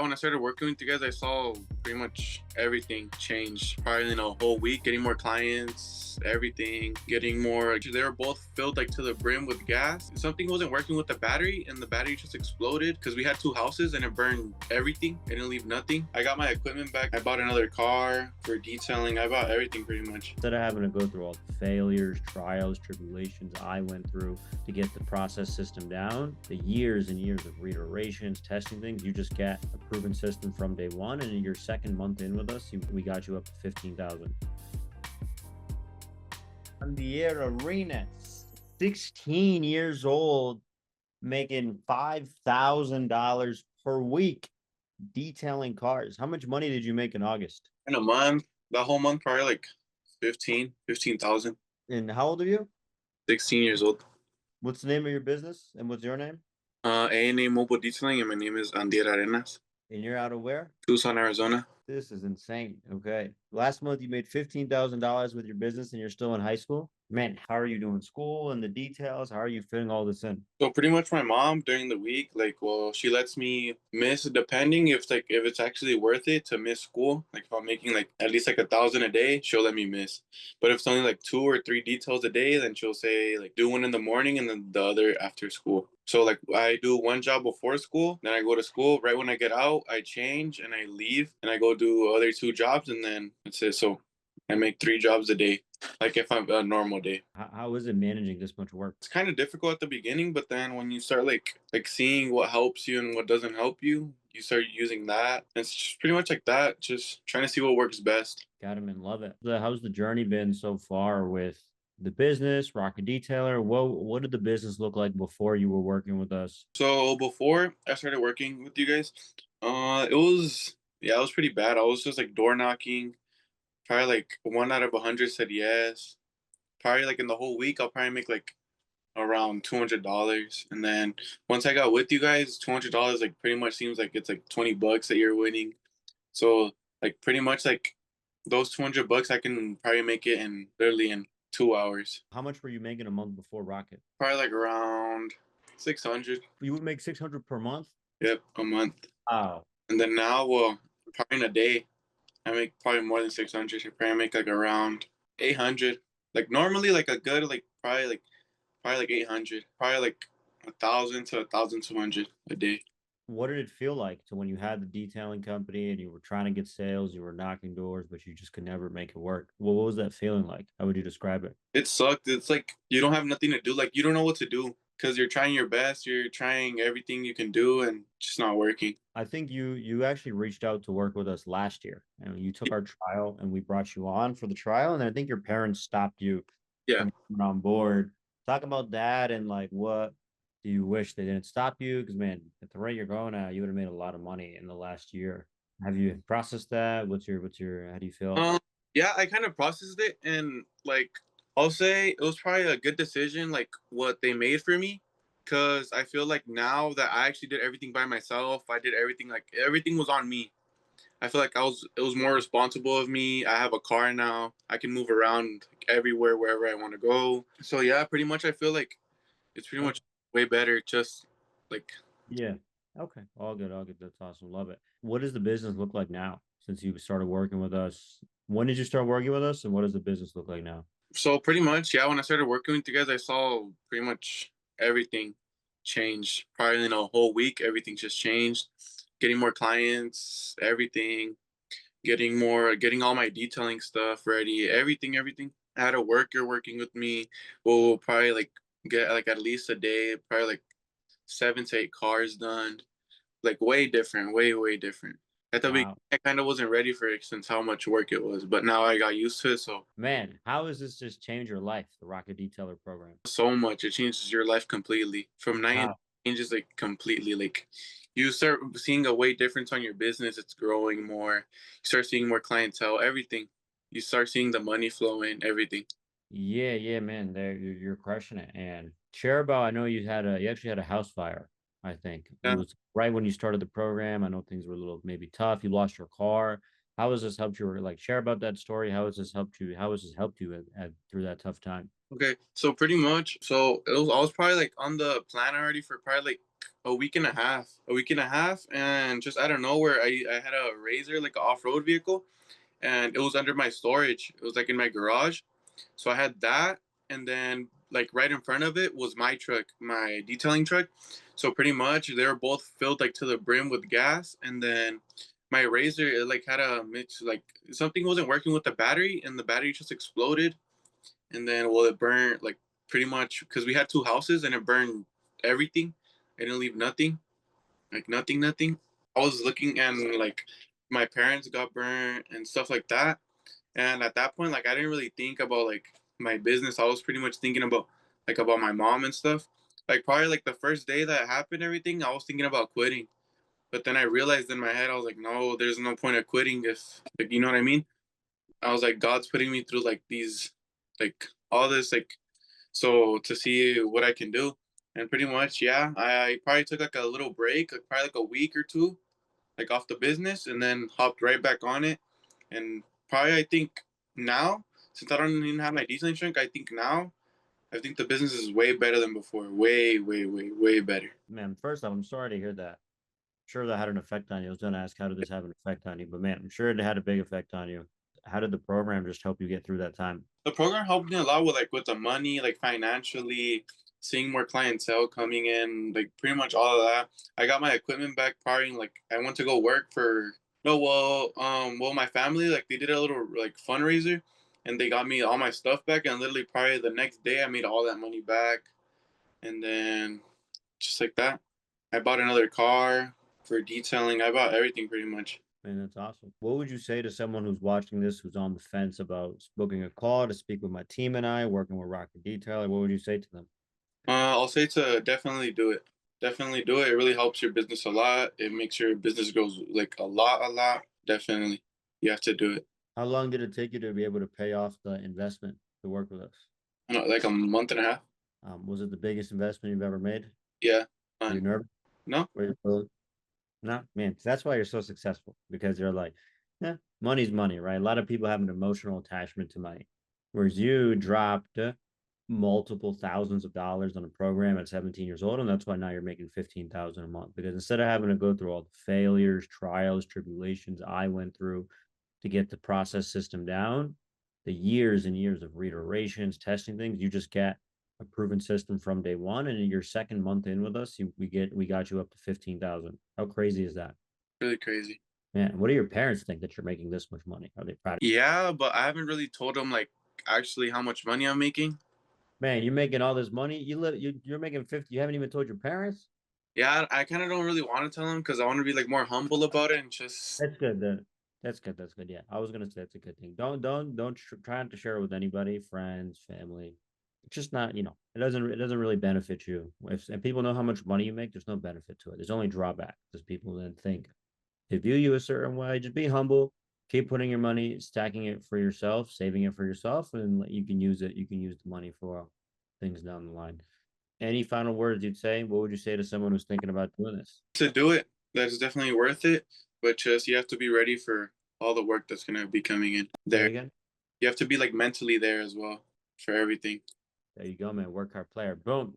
When I started working with you guys, I saw pretty much everything change. Probably in a whole week, getting more clients, everything, getting more. They were both filled like to the brim with gas. Something wasn't working with the battery, and the battery just exploded because we had two houses and it burned everything. It didn't leave nothing. I got my equipment back. I bought another car for detailing. I bought everything pretty much. Instead of having to go through all the failures, trials, tribulations I went through to get the process system down, the years and years of reiterations, testing things, you just get a proven system from day one. And in your second month in with us, we got you up to 15,000. Andier Arena, 16 years old, making $5,000 per week detailing cars. How much money did you make in August? In a month, that whole month, probably like 15,000. And how old are you? 16 years old. What's the name of your business and what's your name? A&A Mobile Detailing, and my name is Andier Arenas, And you're out of where? Tucson, Arizona. This is insane. Okay. Last month you made $15,000 with your business and you're still in high school. Man, how are you doing school and the details? How are you fitting all this in? So pretty much my mom during the week, like, well, she lets me miss depending if it's actually worth it to miss school. Like if I'm making like at least like 1,000 a day, she'll let me miss. But if it's only like 2 or 3 details a day, then she'll say like do one in the morning and then the other after school. So like I do one job before school, then I go to school. Right when I get out, I change and I leave and I go do other 2 jobs and then that's it. So I make 3 jobs a day, like if I'm a normal day. How is it managing this much work? It's kind of difficult at the beginning, but then when you start like seeing what helps you and what doesn't help you, you start using that. It's just pretty much like that, just trying to see what works best. Got him and love it. How's the journey been so far with the business, Rocket Detailer? What did the business look like before you were working with us? So before I started working with you guys, it was, yeah, it was pretty bad. I was just like door knocking. Probably like 1 out of 100 said yes. Probably like in the whole week, I'll probably make like around $200. And then once I got with you guys, $200 like pretty much seems like it's like $20 that you're winning. So like pretty much like those $200, I can probably make it in literally in 2 hours. How much were you making a month before Rocket? Probably like around 600. You would make 600 per month? Yep, a month. Wow. And then now, well, probably in a day, I make probably more than 600. I probably make like around 800. Like normally, like a good like probably like 800. Probably like 1,000 to 1,200 a day. What did it feel like to when you had the detailing company and you were trying to get sales, you were knocking doors, but you just could never make it work? Well, what was that feeling like? How would you describe it? It sucked. It's like you don't have nothing to do. Like you don't know what to do because you're trying your best. You're trying everything you can do, and it's just not working. I think you actually reached out to work with us last year, and you took our trial, and we brought you on for the trial, and I think your parents stopped you Yeah. from coming on board. Talk about that and like what do you wish they didn't stop you? Because man, at the rate you're going at, you would have made a lot of money in the last year. Have you processed that? What's your how do you feel? Um. Yeah, I kind of processed it, and like I'll say it was probably a good decision, like what they made for me, because I feel like now that I actually did everything by myself, I did everything like everything was on me. I feel like it was more responsible of me. I have a car now. I can move around like, everywhere, wherever I want to go. So yeah, pretty much I feel like it's pretty much way better. Just like Yeah. Okay. All good. All good. That's awesome. Love it. What does the business look like now since you started working with us? When did you start working with us and what does the business look like now? so pretty much yeah. When I started working with you guys, I saw pretty much everything change. Probably in a whole week, everything just changed. Getting more clients, everything. Getting all my detailing stuff ready. Everything. I had a worker working with me. We'll probably like get like at least a day. Probably like 7 to 8 cars done. Like way different, way different. At the beginning, Wow. I kind of wasn't ready for it since how much work it was, but now I got used to it. So Man, how has this just changed your life, the Rocket Detailer program? so much, it changes your life completely. From night and How? changes like completely. Like you start seeing a way difference on your business. It's growing more. You start seeing more clientele. Everything. You start seeing the money flow in. Everything. Yeah, yeah, man. There you're crushing it. And share about I know you actually had a house fire, I think. It Yeah. was right when you started the program. I know things were a little maybe tough. You lost your car. How has this helped you? Or like share about that story. How has this helped you? How has this helped you through that tough time? Okay, so pretty much, so I was probably like on the plan already for probably like a week and a half, and just out of nowhere, I had a razor, like an off-road vehicle, and it was under my storage. It was like in my garage. So I had that, and then like right in front of it was my truck, my detailing truck. So pretty much they were both filled like to the brim with gas, and then my razor, it like had a mix, like something wasn't working with the battery, and the battery just exploded, and then well it burned like pretty much because we had two houses and it burned everything. I didn't leave nothing, like nothing, nothing. I was looking and like my parents got burned and stuff like that. And at that point, like I didn't really think about like my business. I was pretty much thinking about my mom and stuff. Like probably like the first day that happened, everything, I was thinking about quitting. But then I realized in my head, I was like, no, there's no point of quitting if like you know what I mean? I was like, God's putting me through like these like all this like so to see what I can do. And pretty much, yeah, I probably took like a little break, like probably like a week or two, like off the business, and then hopped right back on it. And probably I think now, since I don't even have my detailing shrink, I think the business is way better than before. Way, way, way, way better. Man, first off, I'm sorry to hear that. Sure that had an effect on you. I was gonna ask how did this have an effect on you, but man, I'm sure it had a big effect on you. How did the program just help you get through that time? The program helped me a lot with like with the money, like financially, seeing more clientele coming in, like pretty much all of that. I got my equipment back probably like I went to go work for no well my family like they did a little like fundraiser and they got me all my stuff back and literally probably the next day I made all that money back and then just like that. I bought another car for detailing. I bought everything pretty much. Man, that's awesome. What would you say to someone who's watching this, who's on the fence about booking a call to speak with my team and I, working with Rocket Detailer? What would you say to them? I'll say to definitely do it. Definitely do it. It really helps your business a lot. It makes your business grows like a lot, a lot. Definitely, you have to do it. How long did it take you to be able to pay off the investment to work with us? I don't know, like a month and a half. Was it the biggest investment you've ever made? Yeah. Were you nervous? No, Were you no, man, that's why you're so successful because you're like, yeah, money's money, right? A lot of people have an emotional attachment to money, whereas you dropped multiple thousands of dollars on a program at 17 years old, and that's why now you're making 15,000 a month. Because instead of having to go through all the failures, trials, tribulations I went through to get the process system down, the years and years of reiterations, testing things, you just get a proven system from day one. And in your second month in with us, we got you up to 15,000. How crazy is that? really crazy. Man, what do your parents think that you're making this much money? Are they proud? Yeah, but I haven't really told them like actually how much money I'm making. Man, you're making all this money. You're making 50. You haven't even told your parents? Yeah, I kind of don't really want to tell them because I want to be like more humble about it and just That's good. That's good. That's good. Yeah, I was gonna say that's a good thing. Don't try not to share it with anybody, friends, family. It's just not, it doesn't really benefit you. If and people know how much money you make, there's no benefit to it. There's only drawback because people then think they view you a certain way. Just be humble. Keep putting your money, stacking it for yourself, saving it for yourself, and you can use it. You can use the money for things down the line. Any final words you'd say? What would you say to someone who's thinking about doing this? to do it. That's definitely worth it. But just you have to be ready for all the work that's gonna be coming in Say it there. again. You have to be like mentally there as well for everything. There you go, man. Work hard player. Boom.